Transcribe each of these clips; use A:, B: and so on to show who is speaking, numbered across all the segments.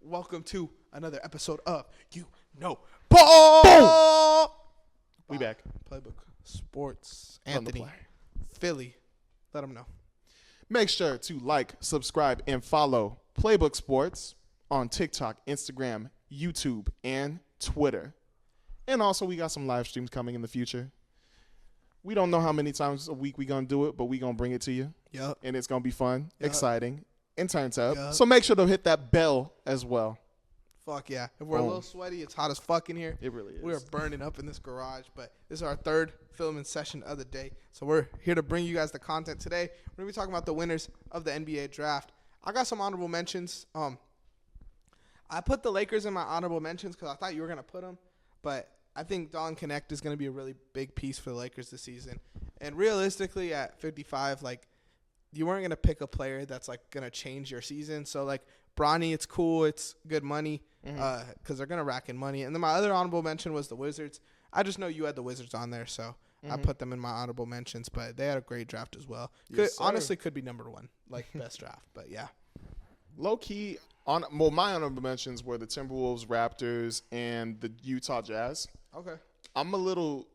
A: welcome to another episode of Ball.
B: We back.
A: Playbook Sports. Anthony, Philly. Let them know.
B: Make sure to like, subscribe, and follow Playbook Sports on TikTok, Instagram, YouTube, and Twitter. And also, we got some live streams coming in the future. We don't know how many times a week we're going to do it, but we're going to bring it to you.
A: Yep.
B: And it's going to be fun, exciting, and turns up.
A: Yep.
B: So make sure to hit that bell as well.
A: Fuck yeah. If we're a little sweaty, it's hot as fuck in here.
B: It really is.
A: We are burning up in this garage, but this is our third filming session of the day. So we're here to bring you guys the content today. We're going to be talking about the winners of the NBA draft. I got some honorable mentions. I put the Lakers in my honorable mentions because I thought you were going to put them, but I think Don Connect is going to be a really big piece for the Lakers this season. And realistically, at 55, like, you weren't going to pick a player that's, like, going to change your season. So, like, Bronny, it's cool. It's good money because they're going to rack in money. And then my other honorable mention was the Wizards. I just know you had the Wizards on there, so I put them in my honorable mentions. But they had a great draft as well. Honestly, could be number one, like, best draft. But, yeah.
B: Low-key, my honorable mentions were the Timberwolves, Raptors, and the Utah Jazz.
A: Okay.
B: I'm a little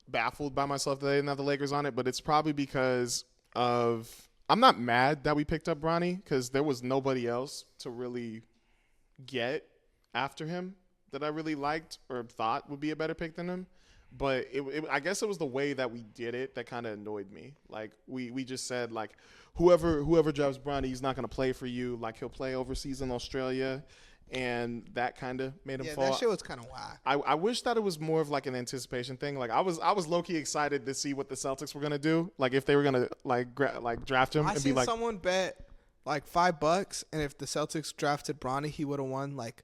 B: baffled by myself that they didn't have the Lakers on it, but it's probably because of – I'm not mad that we picked up Bronny because there was nobody else to really get after him that I really liked or thought would be a better pick than him. But I guess it was the way that we did it that kind of annoyed me. Like, we just said, like, whoever drafts Bronny, he's not going to play for you. Like, he'll play overseas in Australia. And that kind of made him fall.
A: Yeah, that shit was kind of whack.
B: I wish that it was more of like an anticipation thing. Like I was low-key excited to see what the Celtics were gonna do. Like if they were gonna like draft him.
A: I
B: and
A: seen
B: be like,
A: someone bet like $5, and if the Celtics drafted Bronny, he would have won like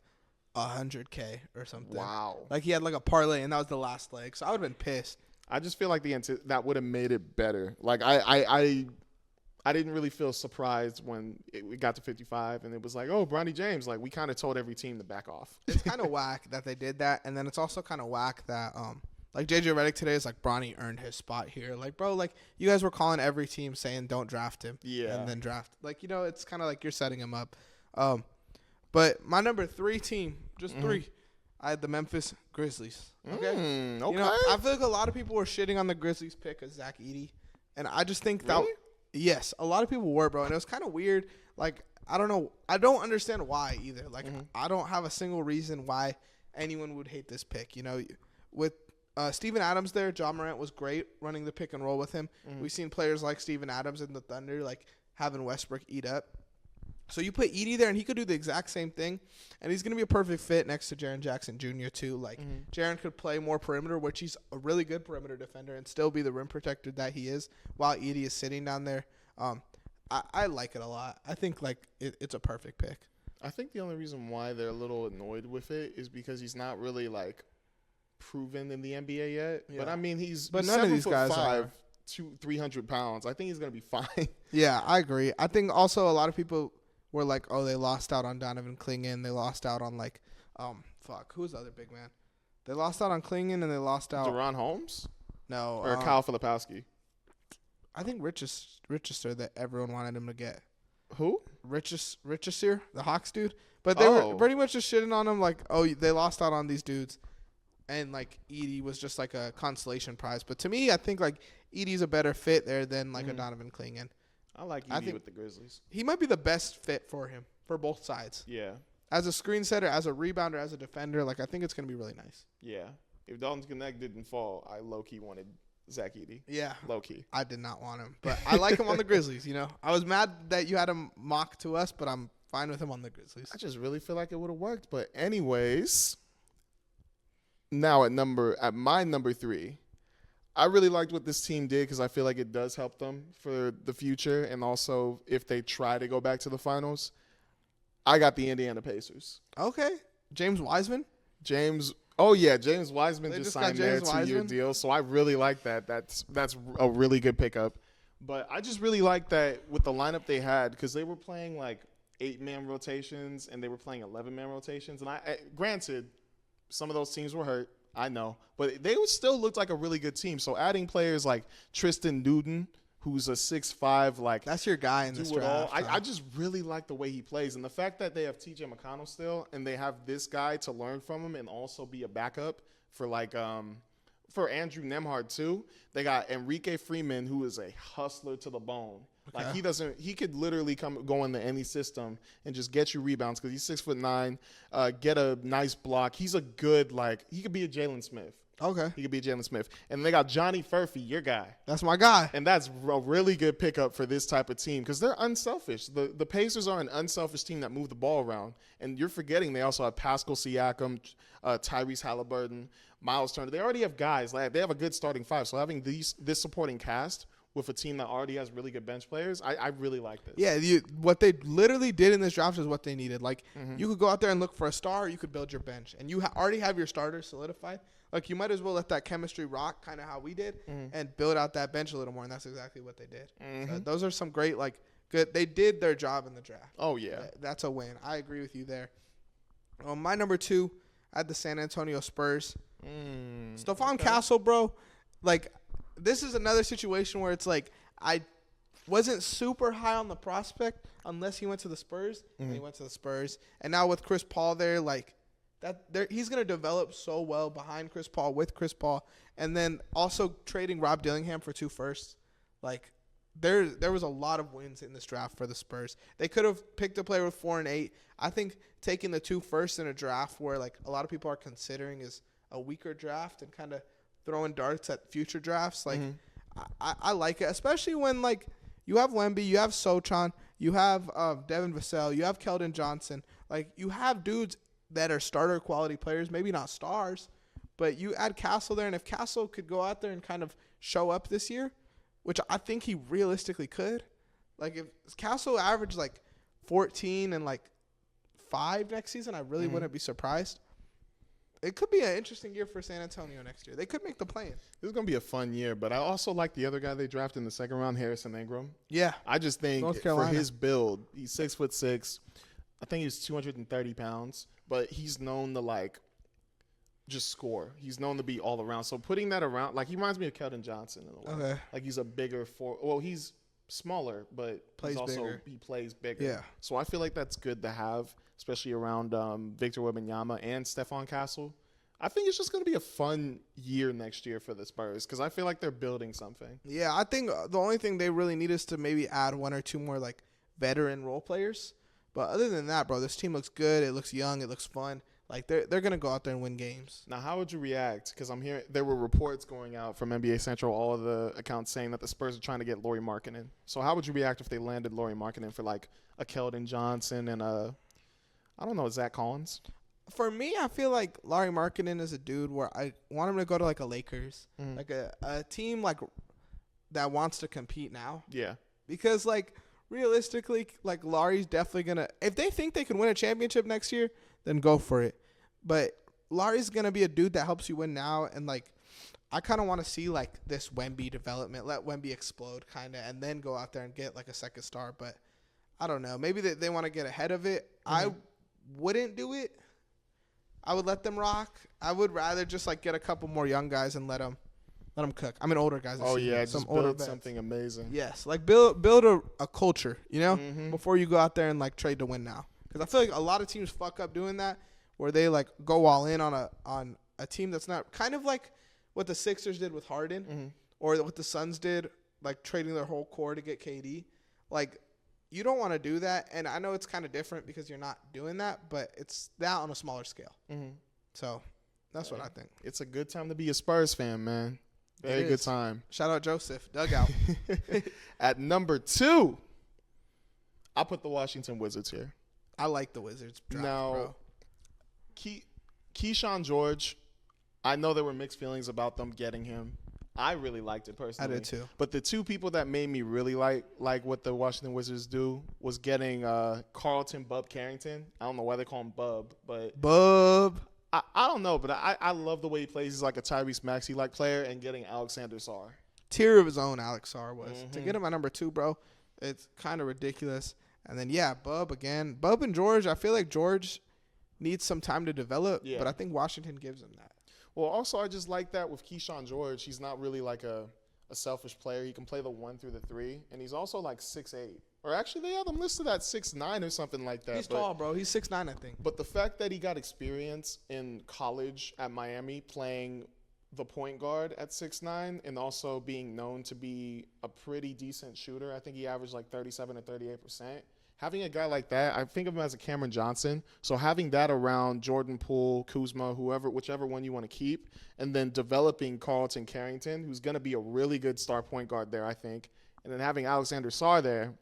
A: $100K or something.
B: Wow.
A: Like he had like a parlay, and that was the last leg. So I would have been pissed.
B: I just feel like that would have made it better. Like I didn't really feel surprised when we got to 55 and it was like, oh, Bronny James. Like, we kind of told every team to back off.
A: It's kind of whack that they did that. And then it's also kind of whack that, like, J.J. Redick today is like, Bronny earned his spot here. Like, bro, like, you guys were calling every team saying don't draft him.
B: Yeah.
A: And then draft. Like, you know, it's kind of like you're setting him up. But my number 3 team, just 3, I had the Memphis Grizzlies. Okay?
B: Okay.
A: You know, I feel like a lot of people were shitting on the Grizzlies pick of Zach Edey. And I just think that – yes, a lot of people were, bro, and it was kind of weird. Like, I don't know. I don't understand why either. Like, I don't have a single reason why anyone would hate this pick. You know, with Steven Adams there, John Morant was great running the pick and roll with him. We've seen players like Steven Adams in the Thunder, like, having Westbrook eat up. So you put Edey there, and he could do the exact same thing, and he's going to be a perfect fit next to Jaren Jackson Jr., too. Like, Jaren could play more perimeter, which he's a really good perimeter defender, and still be the rim protector that he is while Edey is sitting down there. I like it a lot. I think, like, it's a perfect pick.
B: I think the only reason why they're a little annoyed with it is because he's not really, like, proven in the NBA yet. Yeah. But, I mean, he's
A: none of these guys
B: 7'5",
A: are.
B: 300 pounds. I think he's going to be fine.
A: Yeah, I agree. I think also a lot of people were like, oh, they lost out on Donovan Clingan. They lost out on, like, who's the other big man? They lost out on Clingan and they lost out.
B: Deron Holmes?
A: No.
B: Or Kyle Filipowski?
A: I think Richester that everyone wanted him to get.
B: Who?
A: Richester, the Hawks dude. But they were pretty much just shitting on him like, oh, they lost out on these dudes. And, like, Edey was just, like, a consolation prize. But to me, I think, like, Edey's a better fit there than, like, a Donovan Clingan.
B: I like Edey with the Grizzlies.
A: He might be the best fit for him, for both sides.
B: Yeah.
A: As a screen setter, as a rebounder, as a defender, like, I think it's going to be really nice.
B: Yeah. If Dalton Connect didn't fall, I low-key wanted Zach Edey.
A: Yeah.
B: Low-key.
A: I did not want him. But I like him on the Grizzlies, you know. I was mad that you had him mock to us, but I'm fine with him on the Grizzlies.
B: I just really feel like it would have worked. But anyways, now at my number 3, I really liked what this team did because I feel like it does help them for the future. And also, if they try to go back to the finals, I got the Indiana Pacers.
A: Okay. James Wiseman?
B: Oh, yeah. James Wiseman just signed their 2-year deal. So I really like that. That's a really good pickup. But I just really like that with the lineup they had because they were playing like 8-man rotations and they were playing 11-man rotations. And granted, some of those teams were hurt. I know. But they still looked like a really good team. So adding players like Tristan Newton, who's a 6'5", like
A: that's your guy in this
B: do it all.
A: draft.
B: I just really like the way he plays, and the fact that they have T.J. McConnell still, and they have this guy to learn from him, and also be a backup for for Andrew Nembhard too. They got Enrique Freeman, who is a hustler to the bone.
A: Okay.
B: Like he could literally go into any system and just get you rebounds because he's 6'9", get a nice block. He's a good he could be a Jalen Smith.
A: Okay.
B: He could be a Jalen Smith. And they got Johnny Furphy, your guy.
A: That's my guy.
B: And that's a really good pickup for this type of team because they're unselfish. The Pacers are an unselfish team that move the ball around. And you're forgetting they also have Pascal Siakam, Tyrese Halliburton, Miles Turner. They already have guys. They have a good starting five. So having this supporting cast with a team that already has really good bench players, I really like this.
A: Yeah, what they literally did in this draft is what they needed. You could go out there and look for a star, or you could build your bench. And you already have your starters solidified. You might as well let that chemistry rock, kind of how we did, and build out that bench a little more, and that's exactly what they did. So those are some great, good. They did their job in the draft.
B: Oh, yeah.
A: That's a win. I agree with you there. My number 2, I had the San Antonio Spurs. Stephon Castle, bro. This is another situation where it's I wasn't super high on the prospect unless he went to the Spurs, and he went to the Spurs. And now with Chris Paul there, he's going to develop so well behind Chris Paul, with Chris Paul, and then also trading Rob Dillingham for 2 firsts. There was a lot of wins in this draft for the Spurs. They could have picked a player with 4 and 8. I think taking the 2 firsts in a draft where a lot of people are considering is a weaker draft and kind of throwing darts at future drafts. I like it, especially when you have Wemby, you have Sochan, you have Devin Vassell, you have Keldon Johnson. You have dudes that are starter quality players, maybe not stars, but you add Castle there, and if Castle could go out there and kind of show up this year, which I think he realistically could, if Castle averaged 14 and 5 next season, I really wouldn't be surprised. It could be an interesting year for San Antonio next year. They could make the play-in.
B: This is going to be a fun year, but I also like the other guy they drafted in the second round, Harrison Ingram.
A: Yeah.
B: I just think for his build, he's 6'6". I think he's 230 pounds, but he's known to just score. He's known to be all around. So putting that around, he reminds me of Keldon Johnson in a way. Okay. He's a bigger he's smaller, but he plays bigger.
A: Yeah.
B: So I feel like that's good to have, especially around Victor Wembanyama and Stephon Castle. I think it's just going to be a fun year next year for the Spurs because I feel like they're building something.
A: Yeah, I think the only thing they really need is to maybe add 1 or 2 more veteran role players. But other than that, bro, this team looks good. It looks young. It looks fun. They're going to go out there and win games.
B: Now, how would you react? Because I'm hearing there were reports going out from NBA Central, all of the accounts saying that the Spurs are trying to get Lauri Markkanen. So how would you react if they landed Lauri Markkanen for a Keldon Johnson and I don't know, Zach Collins?
A: For me, I feel like Lauri Markkanen is a dude where I want him to go to a Lakers, a team that wants to compete now.
B: Yeah.
A: Because realistically, Lauri's definitely gonna. If they think they can win a championship next year, then go for it. But Lauri's gonna be a dude that helps you win now, and I kind of want to see this Wemby development, let Wemby explode, kind of, and then go out there and get a second star. But I don't know. Maybe they want to get ahead of it. I wouldn't do it. I would let them rock. I would rather just get a couple more young guys and let them cook. I mean, older guys.
B: Oh yeah, just build something amazing.
A: Yes, build a culture, before you go out there and trade to win now. Because I feel like a lot of teams fuck up doing that, where they go all in on a team that's not kind of like what the Sixers did with Harden, or what the Suns did, trading their whole core to get KD. You don't want to do that, and I know it's kind of different because you're not doing that, but it's that on a smaller scale. So that's what I think.
B: It's a good time to be a Spurs fan, man. Very good time.
A: Shout out Joseph. Dugout.
B: At number 2, I put the Washington Wizards here.
A: I like the Wizards draft, bro.
B: Keyshawn George, I know there were mixed feelings about them getting him. I really liked it personally.
A: I did too.
B: But the 2 people that made me really like what the Washington Wizards do was getting Carlton Bub Carrington. I don't know why they call him Bub, but
A: Bub.
B: I don't know, but I love the way he plays. He's like a Tyrese Maxey-like player, and getting Alexander Sarr.
A: Tier of his own, Alex Sarr was. To get him at number 2, bro, it's kind of ridiculous. And then, Bub again. Bub and George, I feel like George needs some time to develop, but I think Washington gives him that.
B: Well, also, I just like that with Keyshawn George. He's not really a a selfish player. He can play the 1 through the 3, and he's also like 6'8". Or actually, they have him listed at 6'9" or something like that.
A: He's tall, bro. He's 6'9", I think.
B: But the fact that he got experience in college at Miami playing the point guard at 6'9", and also being known to be a pretty decent shooter. I think he averaged like 37 or 38%. Having a guy like that, I think of him as a Cameron Johnson. So having that around Jordan Poole, Kuzma, whichever one you want to keep, and then developing Carlton Carrington, who's going to be a really good star point guard there, I think. And then having Alexander Sarr there,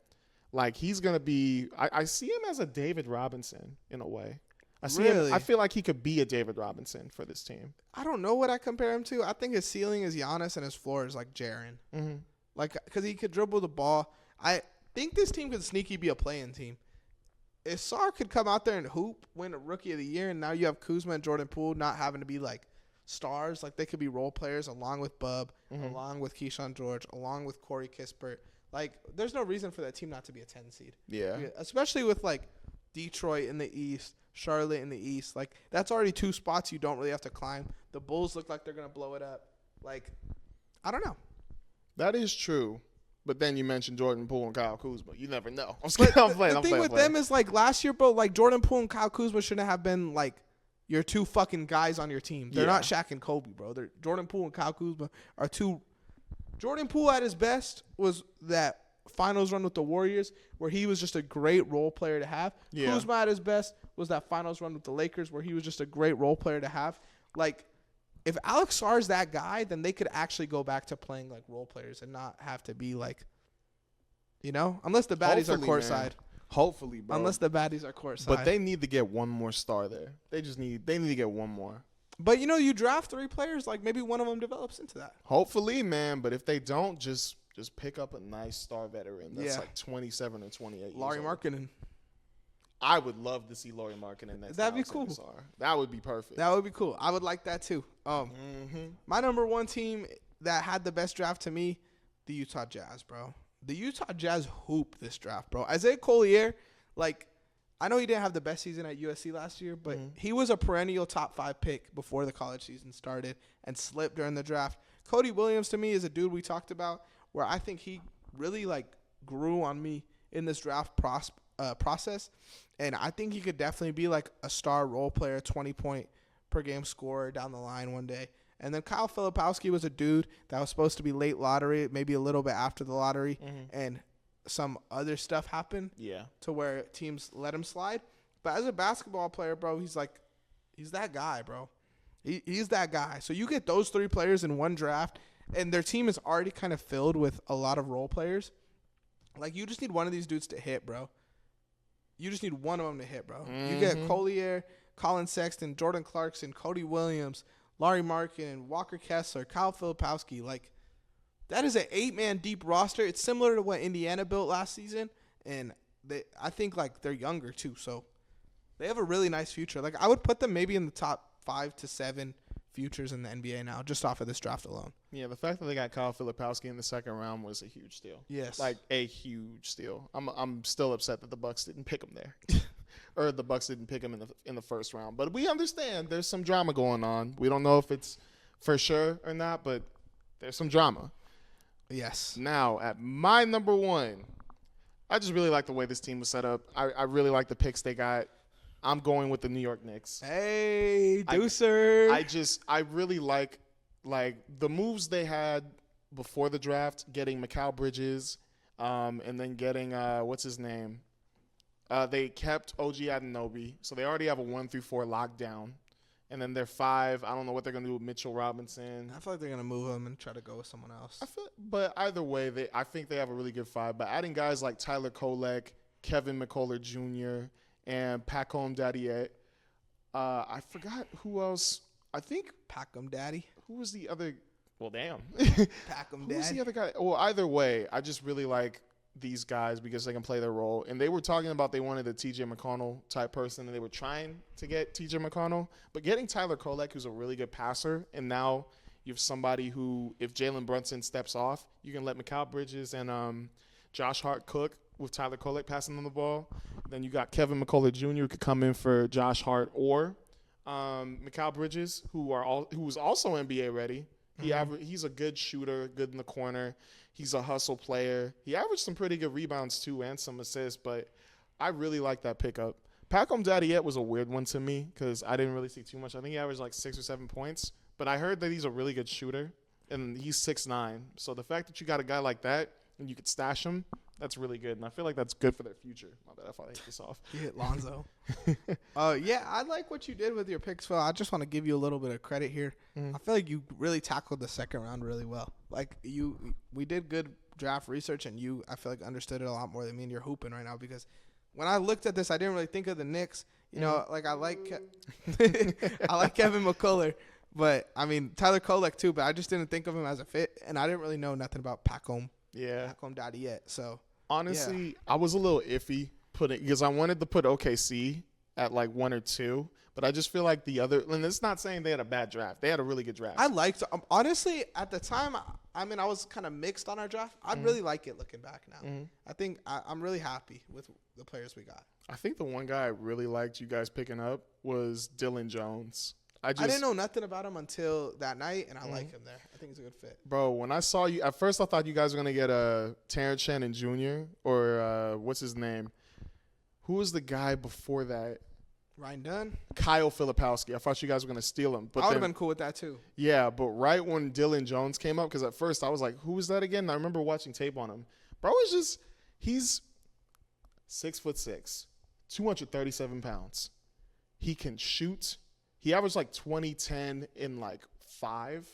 B: like he's going to be – I see him as a David Robinson in a way. I feel like he could be a David Robinson for this team.
A: I don't know what I compare him to. I think his ceiling is Giannis and his floor is like Jaren.
B: Mm-hmm.
A: Like, because he could dribble the ball. I think this team could sneaky be a play-in team. If Sarr could come out there and hoop, win a Rookie of the Year, and now you have Kuzma and Jordan Poole not having to be like stars, like they could be role players along with Bub, along with Keyshawn George, along with Corey Kispert. Like, there's no reason for that team not to be a 10 seed.
B: Yeah.
A: Especially with like Detroit in the East, Charlotte in the East. Like, that's already 2 spots you don't really have to climb. The Bulls look like they're going to blow it up. Like, I don't know.
B: That is true. But then you mentioned Jordan Poole and Kyle Kuzma. You never know.
A: The thing with them is, like, last year, bro, like, Jordan Poole and Kyle Kuzma shouldn't have been, like, your 2 fucking guys on your team. They're not Shaq and Kobe, bro. Jordan Poole and Kyle Kuzma are 2. Jordan Poole at his best was that finals run with the Warriors where he was just a great role player to have.
B: Yeah.
A: Kuzma at his best was that finals run with the Lakers where he was just a great role player to have. Like, if Alex Sarr is that guy, then they could actually go back to playing like role players and not have to be like, you know, unless the baddies are courtside.
B: Hopefully, bro.
A: Unless the baddies are courtside.
B: But they need to get one more star there. They need to get one more.
A: But, you know, you draft 3 players, like maybe one of them develops into that.
B: Hopefully, man. But if they don't, just pick up a nice star veteran that's like 27 or 28
A: Lauri
B: years old.
A: Markkanen.
B: I would love to see Lauri Markkanen next.
A: That'd be cool.
B: That would be perfect.
A: That would be cool. I would like that too. My number 1 team that had the best draft to me, the Utah Jazz, bro. The Utah Jazz hooped this draft, bro. Isaiah Collier, like, I know he didn't have the best season at USC last year, but he was a perennial top 5 pick before the college season started and slipped during the draft. Cody Williams, to me, is a dude we talked about where I think he really, like, grew on me in this draft process. And I think he could definitely be, like, a star role player, 20-point-per-game scorer down the line one day. And then Kyle Filipowski was a dude that was supposed to be late lottery, maybe a little bit after the lottery, and some other stuff happened to where teams let him slide. But as a basketball player, bro, he's that guy, bro. He's that guy. So you get those 3 players in one draft, and their team is already kind of filled with a lot of role players. Like, you just need one of these dudes to hit, bro. You just need one of them to hit, bro. You get Collier, Colin Sexton, Jordan Clarkson, Cody Williams, Lauri Markkanen, Walker Kessler, Kyle Filipowski. Like, that is an 8-man deep roster. It's similar to what Indiana built last season, and I think, like, they're younger too, so they have a really nice future. Like, I would put them maybe in the top 5 to 7 futures in the NBA now, just off of this draft alone.
B: Yeah, the fact that they got Kyle Filipowski in the second round was a huge steal.
A: Yes,
B: like a huge steal. I'm still upset that the Bucks didn't pick him there, or the Bucks didn't pick him in the first round. But we understand there's some drama going on. We don't know if it's for sure or not, but there's some drama.
A: Yes.
B: Now at my number 1, I just really like the way this team was set up. I really like the picks they got. I'm going with the New York Knicks.
A: Hey, Deucer.
B: I really like the moves they had before the draft, getting Mikal Bridges, and then getting what's his name? They kept OG Anunoby, so they already have a 1 through 4 lockdown. And then they're 5. I don't know what they're gonna do with Mitchell Robinson.
A: I feel like they're gonna move him and try to go with someone else.
B: But either way, I think they have a really good 5. But adding guys like Tyler Kolek, Kevin McCullough Jr., and Pacom Daddiet. I forgot who else. I think
A: Pacom Daddy.
B: Who was the other? Well, damn.
A: Pacom Daddy.
B: Who's the other guy? Well, either way, I just really like these guys because they can play their role. And they were talking about they wanted a TJ McConnell type person, and they were trying to get TJ McConnell. But getting Tyler Kolek, who's a really good passer, and now you have somebody who, if Jalen Brunson steps off, you can let Mikal Bridges and Josh Hart cook with Tyler Kolek passing on the ball. Then you got Kevin McCullough Jr. who could come in for Josh Hart or Mikal Bridges, who was also NBA ready. He's a good shooter, good in the corner. He's a hustle player. He averaged some pretty good rebounds too and some assists, but I really like that pickup. Pacom Dadiet was a weird one to me because I didn't really see too much. I think he averaged like 6 or 7 points, but I heard that he's a really good shooter, and he's 6'9". So the fact that you got a guy like that and you could stash him, that's really good, and I feel like that's good for their future. My bad if I hit this off.
A: You hit Lonzo. Yeah, I like what you did with your picks, Phil. I just want to give you a little bit of credit here. I feel like you really tackled the second round really well. Like we did good draft research, and I feel like understood it a lot more than me. And you're hooping right now because when I looked at this, I didn't really think of the Knicks. You know, like I like Kevin McCullough, but I mean Tyler Kolek too. But I just didn't think of him as a fit, and I didn't really know nothing about Pacom Dadiet. So
B: honestly, I was a little iffy because I wanted to put OKC at like 1 or 2, but I just feel like the other. And it's not saying they had a bad draft; they had a really good draft.
A: I liked honestly at the time. I mean, I was kind of mixed on our draft. I'd really like it looking back now. I think I'm really happy with the players we got.
B: I think the one guy I really liked you guys picking up was Dylan Jones. I
A: didn't know nothing about him until that night, and I like him there. I think he's a good fit.
B: Bro, when I saw you, at first I thought you guys were going to get Terrence Shannon Jr. or what's his name? Who was the guy before that?
A: Ryan Dunn?
B: Kyle Filipowski. I thought you guys were going to steal him. But
A: I would have been cool with that too.
B: Yeah, but right when Dylan Jones came up, because at first I was like, who is that again? And I remember watching tape on him. Bro, he's 6'6", 237 pounds. He can shoot. He averaged like 20-10 in like 5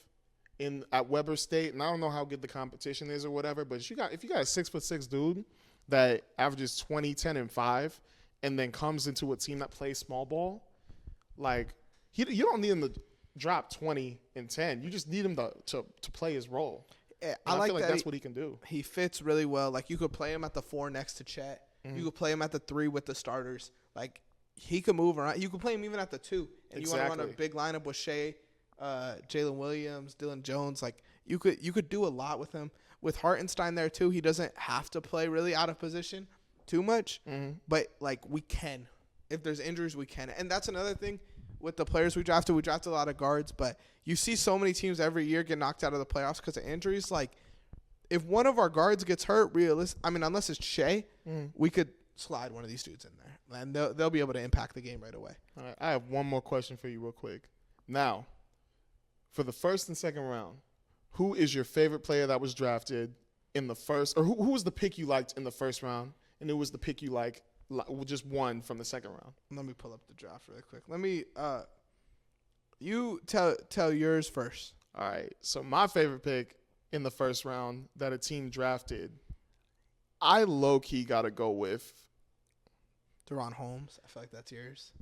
B: at Weber State. And I don't know how good the competition is or whatever, but if you got a 6'6" dude that averages 20, 10, and 5, and then comes into a team that plays small ball, like you don't need him to drop 20 and 10. You just need him to play his role.
A: Yeah,
B: I feel like that's what he can do.
A: He fits really well. Like you could play him at the 4 next to Chet. You could play him at the 3 with the starters. Like he could move around. You could play him even at the 2. And you want to run a big lineup with Shea, Jalen Williams, Dylan Jones. Like you could do a lot with him. With Hartenstein there too, he doesn't have to play really out of position too much. But like we can. If there's injuries, we can. And that's another thing with the players we drafted. We drafted a lot of guards, but you see so many teams every year get knocked out of the playoffs because of injuries. Like if one of our guards gets hurt, unless it's Shea, we could slide one of these dudes in there, and they'll be able to impact the game right away.
B: All right, I have one more question for you real quick. Now, for the first and second round, who is your favorite player that was drafted in the first, or who was the pick you liked in the first round, and who was the pick you like just one from the second round?
A: Let me pull up the draft really quick. Let me you tell yours first.
B: All right, so my favorite pick in the first round that a team drafted, I low-key got to go with
A: Deron Holmes. I feel like that's yours.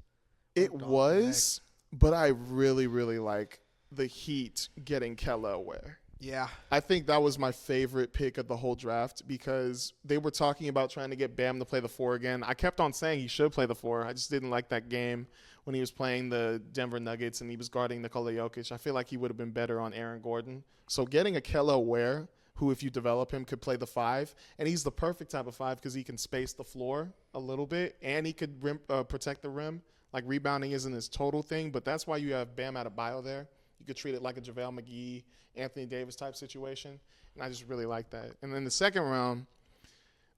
B: It was, but I really, really like the Heat getting Kella Ware.
A: Yeah.
B: I think that was my favorite pick of the whole draft because they were talking about trying to get Bam to play the 4 again. I kept on saying he should play the 4. I just didn't like that game when he was playing the Denver Nuggets and he was guarding Nikola Jokic. I feel like he would have been better on Aaron Gordon. So getting a Kella Ware, who if you develop him could play the 5, and he's the perfect type of 5 because he can space the floor a little bit and he could protect the rim. Like rebounding isn't his total thing, but that's why you have Bam Adebayo there. You could treat it like a JaVale McGee, Anthony Davis type situation, and I just really like that. And then the second round,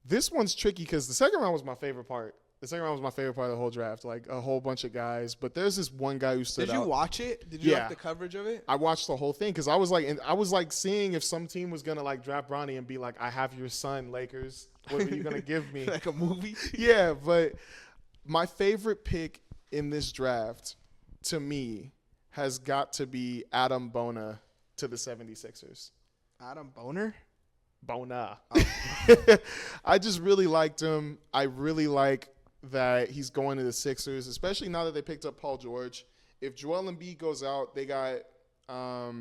B: this one's tricky because the second round was my favorite part. The second round was my favorite part of the whole draft, like a whole bunch of guys. But there's this one guy who stood out.
A: Did you watch it? Did you like the coverage of it?
B: I watched the whole thing because I was like seeing if some team was gonna like draft Bronny and be like, "I have your son, Lakers. What are you gonna give me?"
A: Like a movie?
B: Yeah, but my favorite pick in this draft, to me, has got to be Adam Bona to the 76ers.
A: Adam Boner?
B: Bona. Oh. I just really liked him. I really like that he's going to the Sixers, especially now that they picked up Paul George. If Joel Embiid goes out, they got now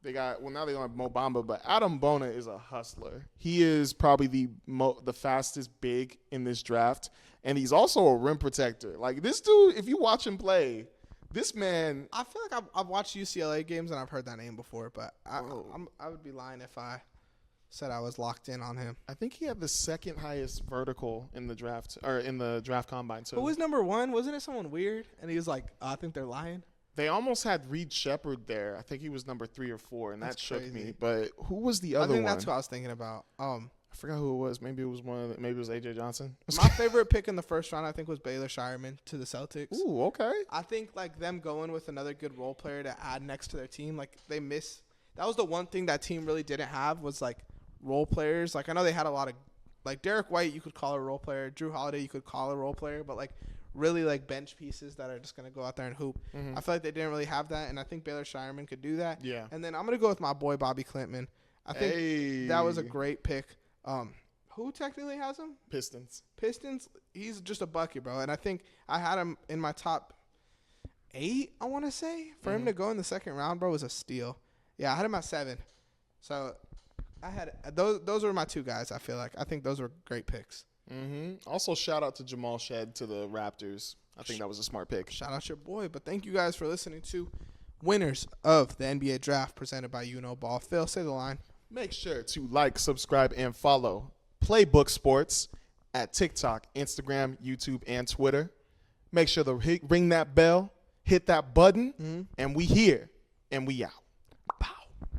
B: they don't have Mo Bamba, but Adam Bona is a hustler. He is probably the fastest big in this draft, and he's also a rim protector. Like this dude, if you watch him play, this man.
A: I feel like I've watched UCLA games and I've heard that name before, but I would be lying if I said I was locked in on him.
B: I think he had the second highest vertical in the draft or in the draft combine. So
A: who was number 1? Wasn't it someone weird? And he was like, I think they're lying.
B: They almost had Reed Shepherd there. I think he was number 3 or 4, and that shook me. But who was the other one?
A: I think that's what I was thinking about.
B: I forgot who it was. Maybe it was maybe it was AJ Johnson.
A: My favorite pick in the first round, I think, was Baylor Shireman to the Celtics.
B: Ooh, okay.
A: I think like them going with another good role player to add next to their team, like they miss. That was the one thing that team really didn't have was like role players. Like I know they had a lot of, like Derek White, you could call a role player. Drew Holiday, you could call a role player, but like really like bench pieces that are just gonna go out there and hoop.
B: Mm-hmm.
A: I feel like they didn't really have that, and I think Baylor Shireman could do that.
B: Yeah.
A: And then I'm gonna go with my boy Bobby Clintman. I think that was a great pick. Who technically has him?
B: Pistons.
A: He's just a bucket, bro. And I think I had him in my top 8, I want to say. For him to go in the second round, bro, was a steal. Yeah, I had him at 7. So I had those were my 2 guys, I feel like. I think those were great picks.
B: Mm-hmm. Also, shout out to Jamal Shed to the Raptors. I think that was a smart pick.
A: Shout out your boy. But thank you guys for listening to winners of the NBA Draft presented by Ball. Phil, say the line.
B: Make sure to like, subscribe, and follow Playbook Sports at TikTok, Instagram, YouTube, and Twitter. Make sure to ring that bell, hit that button, and we here and we out.